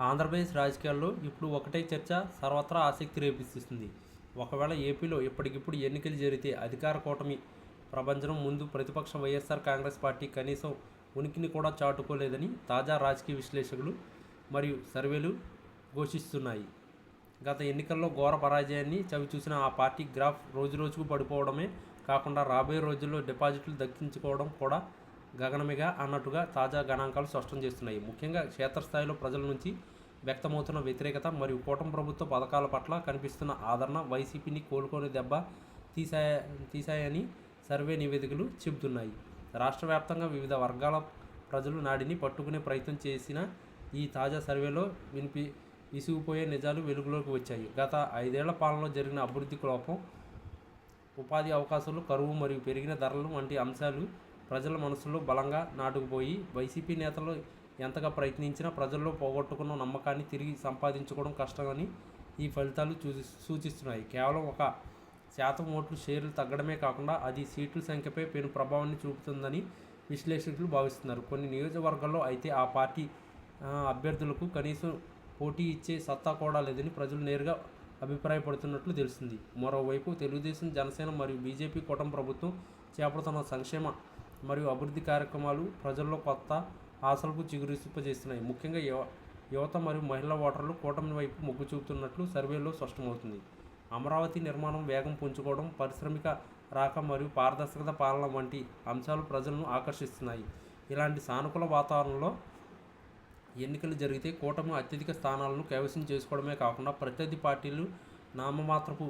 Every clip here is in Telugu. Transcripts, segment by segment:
ఆంధ్రప్రదేశ్ రాజకీయాల్లో ఇప్పుడు ఒకటే చర్చ సర్వత్రా ఆసక్తి రేపిస్తుంది. ఒకవేళ ఏపీలో ఇప్పటికిప్పుడు ఎన్నికలు జరిగితే అధికార కూటమి ప్రభంజనం ముందు ప్రతిపక్ష వైఎస్ఆర్ కాంగ్రెస్ పార్టీ కనీసం ఉనికిని కూడా చాటుకోలేదని తాజా రాజకీయ విశ్లేషకులు మరియు సర్వేలు ఘోషిస్తున్నాయి. గత ఎన్నికల్లో ఘోర పరాజయాన్ని చవిచూసిన ఆ పార్టీ గ్రాఫ్ రోజురోజుకు పడిపోవడమే కాకుండా రాబోయే రోజుల్లో డిపాజిట్లు దక్కించుకోవడం కూడా గగనమిగా అన్నట్టుగా తాజా గణాంకాలు స్పష్టం చేస్తున్నాయి. ముఖ్యంగా క్షేత్రస్థాయిలో ప్రజల నుంచి వ్యక్తమవుతున్న వ్యతిరేకత మరియు కూటమి ప్రభుత్వ పథకాల పట్ల కనిపిస్తున్న ఆదరణ వైసీపీని కోలుకొని దెబ్బ తీశాయని సర్వే నివేదికలు చెబుతున్నాయి. రాష్ట్ర వ్యాప్తంగా వివిధ వర్గాల ప్రజలు నాడిని పట్టుకునే ప్రయత్నం చేసిన ఈ తాజా సర్వేలో విసిగిపోయే నిజాలు వెలుగులోకి వచ్చాయి. గత 5 ఏళ్ల పాలనలో జరిగిన అభివృద్ధి లోపం, ఉపాధి అవకాశాలు కరువు మరియు పెరిగిన ధరలు వంటి అంశాలు ప్రజల మనసుల్లో బలంగా నాటుకుపోయి వైసీపీ నేతలు ఎంతగా ప్రయత్నించినా ప్రజల్లో పోగొట్టుకున్న నమ్మకాన్ని తిరిగి సంపాదించుకోవడం కష్టమని ఈ ఫలితాలు సూచిస్తున్నాయి. కేవలం 1% ఓట్లు షేర్లు తగ్గడమే కాకుండా అది సీట్ల సంఖ్యపై పెను ప్రభావాన్ని చూపుతుందని విశ్లేషకులు భావిస్తున్నారు. కొన్ని నియోజకవర్గాల్లో అయితే ఆ పార్టీ అభ్యర్థులకు కనీసం పోటీ ఇచ్చే సత్తా కూడా లేదని ప్రజలు నేరుగా అభిప్రాయపడుతున్నట్లు తెలుస్తుంది. మరోవైపు తెలుగుదేశం, జనసేన మరియు బీజేపీ కూటమి ప్రభుత్వం చేపడుతున్న సంక్షేమ మరియు అభివృద్ధి కార్యక్రమాలు ప్రజల్లో కొత్త ఆశలకు చిగురింపజేస్తున్నాయి. ముఖ్యంగా యువత మరియు మహిళా ఓటర్లు కూటమి వైపు మొగ్గు చూపుతున్నట్లు సర్వేలో స్పష్టమవుతుంది. అమరావతి నిర్మాణం వేగం పుంజుకోవడం, పారిశ్రామిక రాక మరియు పారదర్శకత పాలన వంటి అంశాలు ప్రజలను ఆకర్షిస్తున్నాయి. ఇలాంటి సానుకూల వాతావరణంలో ఎన్నికలు జరిగితే కూటమి అత్యధిక స్థానాలను కైవసం చేసుకోవడమే కాకుండా ప్రత్యర్థి పార్టీలు నామమాత్రపు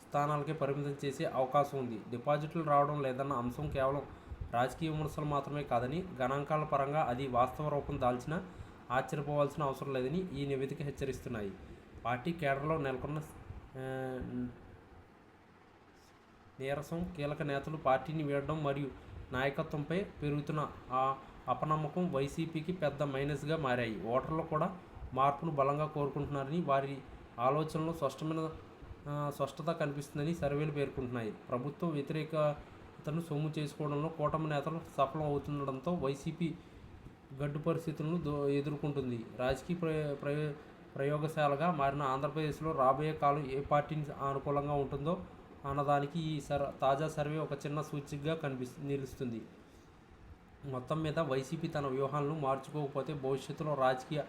స్థానాలకే పరిమితం చేసే అవకాశం ఉంది. డిపాజిట్లు రావడం లేదన్న అంశం కేవలం రాజకీయ విమర్శలు మాత్రమే కాదని, గణాంకాల పరంగా అది వాస్తవ రూపం దాల్చినా ఆశ్చర్యపోవాల్సిన అవసరం లేదని ఈ నివేదిక హెచ్చరిస్తున్నాయి. పార్టీ కేడర్లో నెలకొన్న నీరసం, కీలక నేతలు పార్టీని వీడడం మరియు నాయకత్వంపై పెరుగుతున్న అపనమ్మకం వైసీపీకి పెద్ద మైనస్గా మారాయి. ఓటర్లు కూడా మార్పును బలంగా కోరుకుంటున్నారని, వారి ఆలోచనలో స్పష్టత కనిపిస్తుందని సర్వేలు పేర్కొంటున్నాయి. ప్రభుత్వ వ్యతిరేకతను సొమ్ము చేసుకోవడంలో కూటమి నేతలు సఫలం అవుతుండడంతో వైసీపీ గడ్డు పరిస్థితులను ఎదుర్కొంటుంది. రాజకీయ ప్రయోగశాలగా మారిన ఆంధ్రప్రదేశ్లో రాబోయే కాలం ఏ పార్టీకి అనుకూలంగా ఉంటుందో అన్నదానికి ఈ తాజా సర్వే ఒక చిన్న సూచికగా నిలుస్తుంది. మొత్తం మీద వైసీపీ తన వ్యూహాలను మార్చుకోకపోతే భవిష్యత్తులో రాజకీయ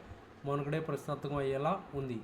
మనుగడే ప్రశ్నార్థకం అయ్యేలా ఉంది.